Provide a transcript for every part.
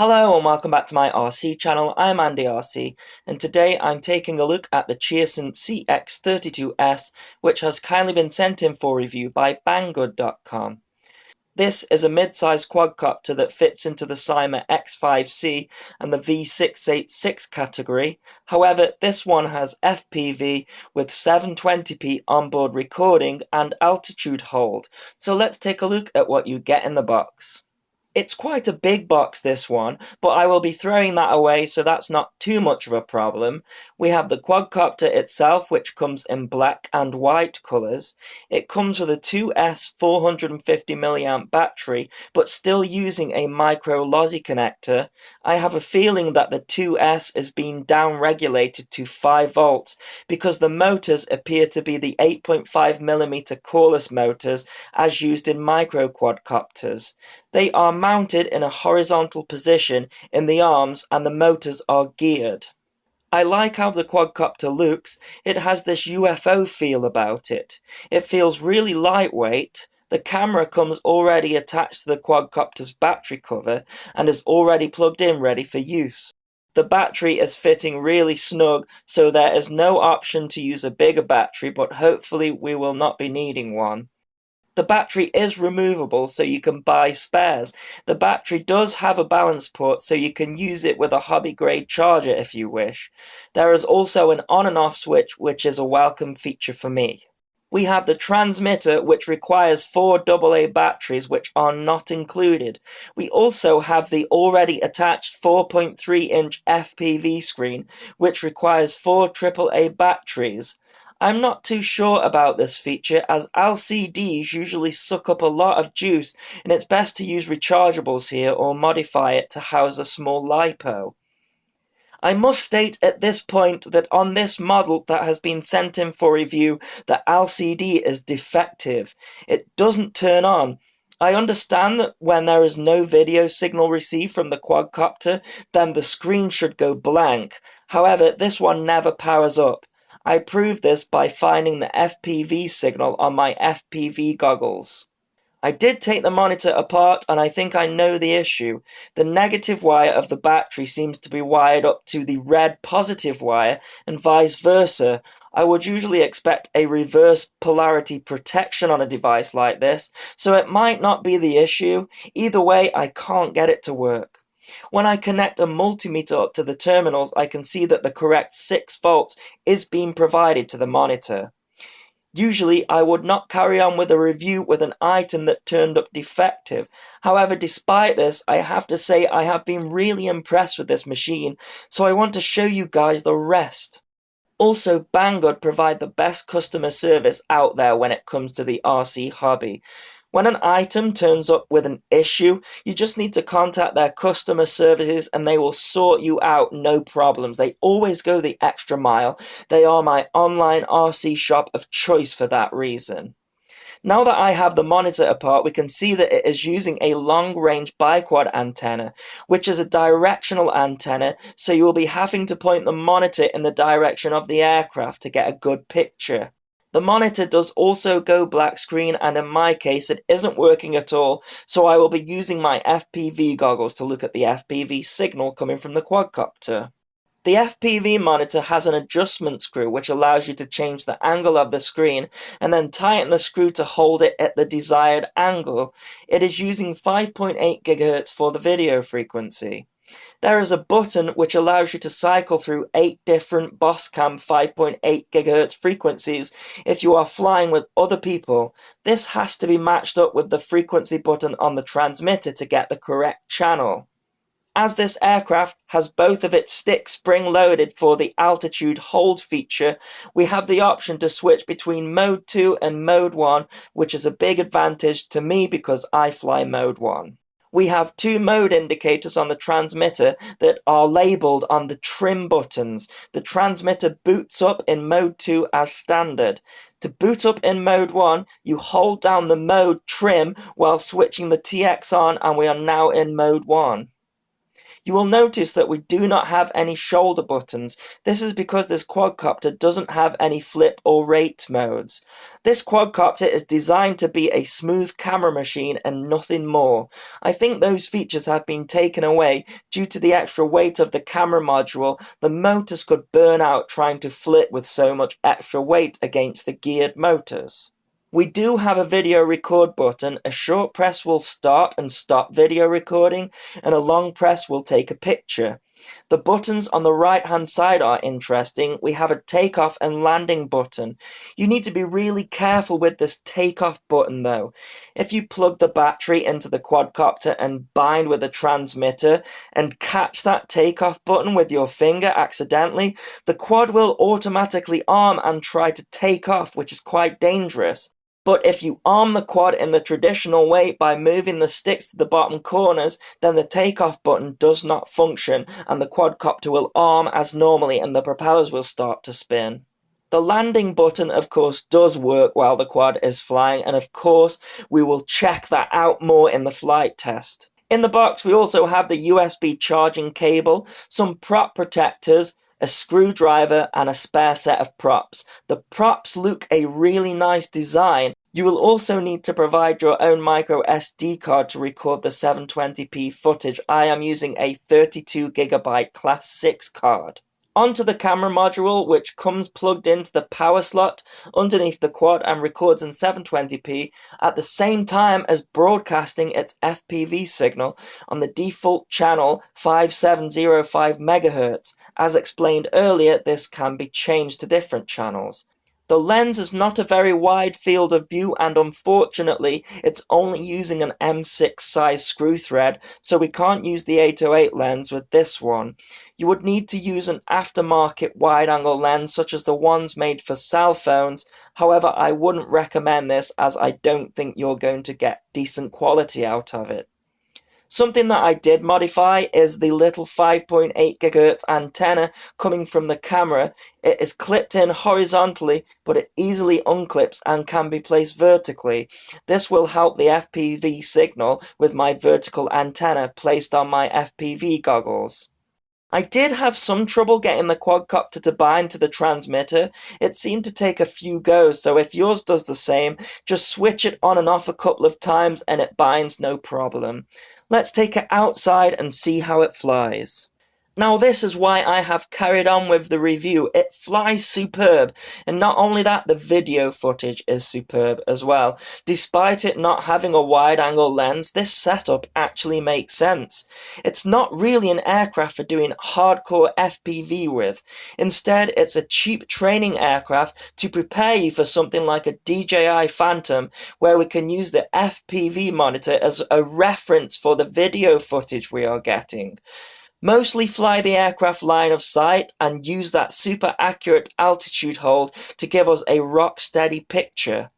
Hello and welcome back to my RC channel. I'm Andy RC, and today I'm taking a look at the Cheerson CX-32S, which has kindly been sent in for review by Banggood.com. This is a mid-sized quadcopter that fits into the Cyma X5C and the V686 category. However, this one has FPV with 720p onboard recording and altitude hold. So let's take a look at what you get in the box. It's quite a big box, this one, but I will be throwing that away, so that's not too much of a problem. We have the quadcopter itself, which comes in black and white colours. It comes with a 2S 450mAh battery, but still using a micro lossy connector. I have a feeling that the 2S is being down-regulated to 5 volts, because the motors appear to be the 8.5mm cordless motors as used in micro quadcopters. They are mounted in a horizontal position in the arms and the motors are geared. I like how the quadcopter looks. It has this UFO feel about it. It feels really lightweight. The camera comes already attached to the quadcopter's battery cover and is already plugged in ready for use. The battery is fitting really snug, so there is no option to use a bigger battery, but hopefully we will not be needing one. The battery is removable, so you can buy spares. The battery does have a balance port, so you can use it with a hobby-grade charger if you wish. There is also an on and off switch, which is a welcome feature for me. We have the transmitter, which requires 4 AA batteries, which are not included. We also have the already attached 4.3-inch FPV screen, which requires 4 AAA batteries. I'm not too sure about this feature, as LCDs usually suck up a lot of juice, and it's best to use rechargeables here or modify it to house a small LiPo. I must state at this point that on this model that has been sent in for review, the LCD is defective. It doesn't turn on. I understand that when there is no video signal received from the quadcopter, then the screen should go blank. However, this one never powers up. I proved this by finding the FPV signal on my FPV goggles. I did take the monitor apart and I think I know the issue. The negative wire of the battery seems to be wired up to the red positive wire and vice versa. I would usually expect a reverse polarity protection on a device like this, so it might not be the issue. Either way, I can't get it to work. When I connect a multimeter up to the terminals, I can see that the correct 6 volts is being provided to the monitor. Usually, I would not carry on with a review with an item that turned up defective. However, despite this, I have to say I have been really impressed with this machine, so I want to show you guys the rest. Also, Banggood provide the best customer service out there when it comes to the RC hobby. When an item turns up with an issue, you just need to contact their customer services and they will sort you out, no problems. They always go the extra mile. They are my online RC shop of choice for that reason. Now that I have the monitor apart, we can see that it is using a long-range biquad antenna, which is a directional antenna, so you will be having to point the monitor in the direction of the aircraft to get a good picture. The monitor does also go black screen, and in my case it isn't working at all, so I will be using my FPV goggles to look at the FPV signal coming from the quadcopter. The FPV monitor has an adjustment screw which allows you to change the angle of the screen and then tighten the screw to hold it at the desired angle. It is using 5.8 GHz for the video frequency. There is a button which allows you to cycle through 8 different Boscam 5.8 GHz frequencies if you are flying with other people. This has to be matched up with the frequency button on the transmitter to get the correct channel. As this aircraft has both of its sticks spring-loaded for the altitude hold feature, we have the option to switch between Mode 2 and Mode 1, which is a big advantage to me because I fly Mode 1. We have 2 mode indicators on the transmitter that are labelled on the trim buttons. The transmitter boots up in Mode 2 as standard. To boot up in Mode 1, you hold down the mode trim while switching the TX on, and we are now in Mode 1. You will notice that we do not have any shoulder buttons. This is because this quadcopter doesn't have any flip or rate modes. This quadcopter is designed to be a smooth camera machine and nothing more. I think those features have been taken away due to the extra weight of the camera module. The motors could burn out trying to flip with so much extra weight against the geared motors. We do have a video record button. A short press will start and stop video recording, and a long press will take a picture. The buttons on the right hand side are interesting. We have a takeoff and landing button. You need to be really careful with this takeoff button though. If you plug the battery into the quadcopter and bind with a transmitter and catch that takeoff button with your finger accidentally, the quad will automatically arm and try to take off, which is quite dangerous. But if you arm the quad in the traditional way by moving the sticks to the bottom corners, then the takeoff button does not function and the quadcopter will arm as normally and the propellers will start to spin. The landing button, of course, does work while the quad is flying, and of course, we will check that out more in the flight test. In the box, we also have the USB charging cable, some prop protectors, a screwdriver, and a spare set of props. The props look a really nice design. You will also need to provide your own micro SD card to record the 720p footage. I am using a 32GB Class 6 card. Onto the camera module, which comes plugged into the power slot underneath the quad and records in 720p at the same time as broadcasting its FPV signal on the default channel 5705 MHz. As explained earlier, this can be changed to different channels. The lens is not a very wide field of view, and unfortunately it's only using an M6 size screw thread, so we can't use the 808 lens with this one. You would need to use an aftermarket wide-angle lens such as the ones made for cell phones. However, I wouldn't recommend this as I don't think you're going to get decent quality out of it. Something that I did modify is the little 5.8 GHz antenna coming from the camera. It is clipped in horizontally, but it easily unclips and can be placed vertically. This will help the FPV signal with my vertical antenna placed on my FPV goggles. I did have some trouble getting the quadcopter to bind to the transmitter. It seemed to take a few goes, so if yours does the same, just switch it on and off a couple of times and it binds no problem. Let's take it outside and see how it flies. Now this is why I have carried on with the review. It flies superb, and not only that, the video footage is superb as well. Despite it not having a wide-angle lens, this setup actually makes sense. It's not really an aircraft for doing hardcore FPV with. Instead, it's a cheap training aircraft to prepare you for something like a DJI Phantom, where we can use the FPV monitor as a reference for the video footage we are getting. Mostly fly the aircraft line of sight and use that super accurate altitude hold to give us a rock steady picture.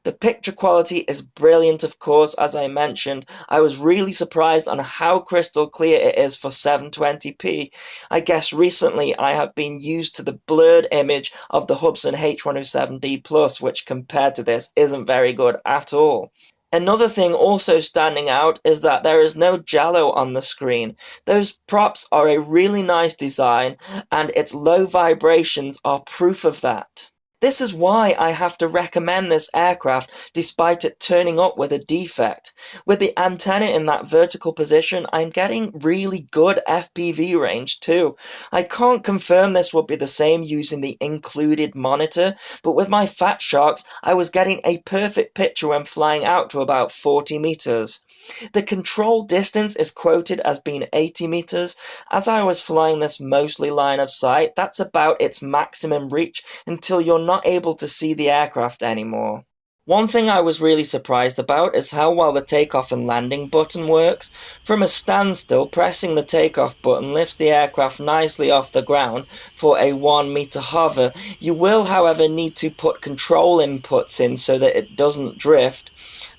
The picture quality is brilliant, of course, as I mentioned. I was really surprised on how crystal clear it is for 720p. I guess recently I have been used to the blurred image of the Hubsan H107D Plus, which compared to this isn't very good at all. Another thing also standing out is that there is no jello on the screen. Those props are a really nice design, and its low vibrations are proof of that. This is why I have to recommend this aircraft despite it turning up with a defect. With the antenna in that vertical position, I'm getting really good FPV range too. I can't confirm this would be the same using the included monitor, but with my Fat Sharks, I was getting a perfect picture when flying out to about 40 meters. The control distance is quoted as being 80 meters. As I was flying this mostly line of sight, that's about its maximum reach until you're not able to see the aircraft anymore. One thing I was really surprised about is how well the takeoff and landing button works. From a standstill, pressing the takeoff button lifts the aircraft nicely off the ground for a 1 meter hover. You will, however, need to put control inputs in so that it doesn't drift.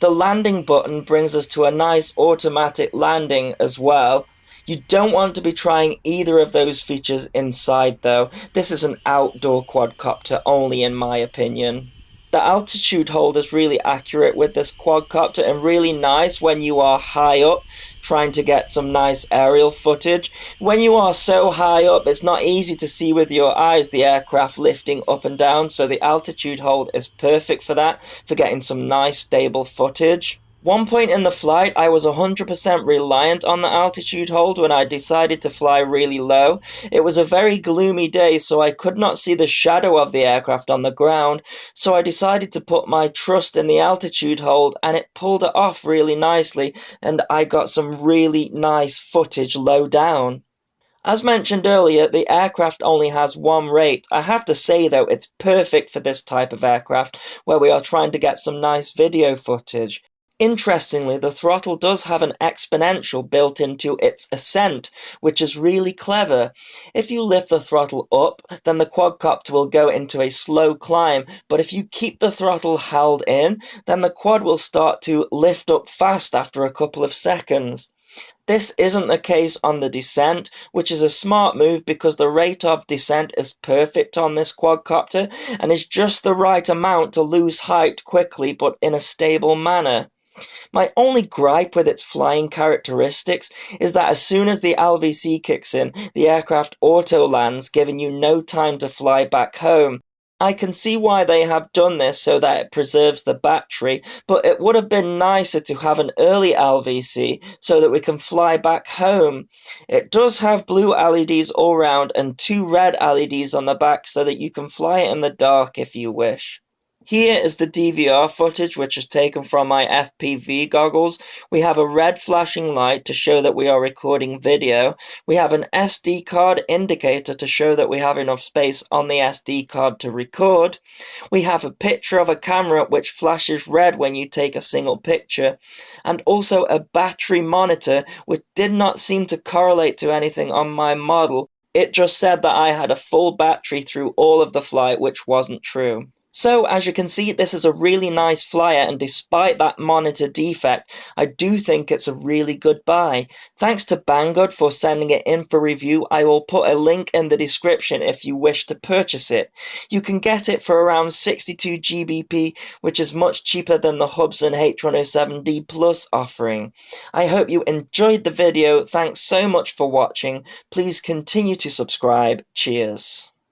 The landing button brings us to a nice automatic landing as well. You don't want to be trying either of those features inside though. This is an outdoor quadcopter only in my opinion. The altitude hold is really accurate with this quadcopter and really nice when you are high up. trying to get some nice aerial footage. When you are so high up, it's not easy to see with your eyes the aircraft lifting up and down, so the altitude hold is perfect for that, for getting some nice stable footage. One point in the flight, I was 100% reliant on the altitude hold when I decided to fly really low. It was a very gloomy day, so I could not see the shadow of the aircraft on the ground, so I decided to put my trust in the altitude hold, and it pulled it off really nicely, and I got some really nice footage low down. As mentioned earlier, the aircraft only has one rate. I have to say though, it's perfect for this type of aircraft, where we are trying to get some nice video footage. Interestingly, the throttle does have an exponential built into its ascent, which is really clever. If you lift the throttle up, then the quadcopter will go into a slow climb, but if you keep the throttle held in, then the quad will start to lift up fast after a couple of seconds. This isn't the case on the descent, which is a smart move because the rate of descent is perfect on this quadcopter and is just the right amount to lose height quickly but in a stable manner. My only gripe with its flying characteristics is that as soon as the LVC kicks in, the aircraft auto-lands, giving you no time to fly back home. I can see why they have done this so that it preserves the battery, but it would have been nicer to have an early LVC so that we can fly back home. It does have blue LEDs all round and 2 red LEDs on the back so that you can fly it in the dark if you wish. Here is the DVR footage, which is taken from my FPV goggles. We have a red flashing light to show that we are recording video. We have an SD card indicator to show that we have enough space on the SD card to record. We have a picture of a camera which flashes red when you take a single picture. And also a battery monitor which did not seem to correlate to anything on my model. It just said that I had a full battery through all of the flight, which wasn't true. So, as you can see, this is a really nice flyer, and despite that monitor defect, I do think it's a really good buy. Thanks to Banggood for sending it in for review. I will put a link in the description if you wish to purchase it. You can get it for around 62 GBP, which is much cheaper than the Hubsan H107D Plus offering. I hope you enjoyed the video. Thanks so much for watching. Please continue to subscribe. Cheers.